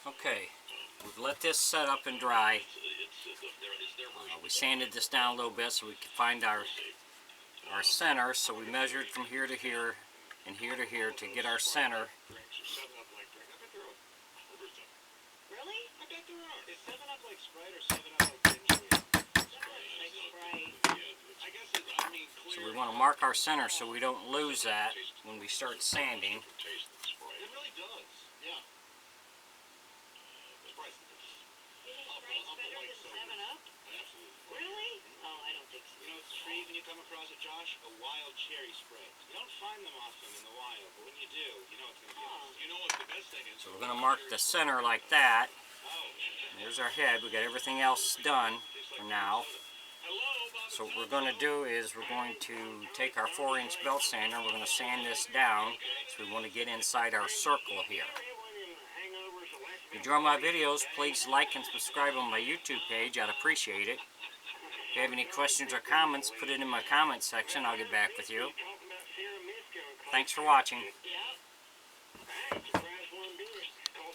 Okay, we've let this set up and dry. We sanded this down a little bit so we could find our center. So we measured from here to here and here to here to get our center. Really? I bet there are. Is 7-Up like Sprite or 7-Up like Sprite? So we want to mark our center so we don't lose that when we start sanding. It really does. Yeah. Sprite's better than 7-Up? Absolutely. Really? Oh, I don't think so. You know what's a treat when you come across it, Josh? A wild cherry Sprite. You don't find them often in the wild, but when you do, you know it's going to be awesome. You know what the best thing is? So we're going to mark the center like that. There's our head. We got everything else done for now. So what we're going to do is we're going to take our 4-inch belt sander. We're going to sand this down. So we want to get inside our circle here. If you enjoy my videos, please like and subscribe on my YouTube page. I'd appreciate it. If you have any questions or comments, put it in my comment section. I'll get back with you. Thanks for watching.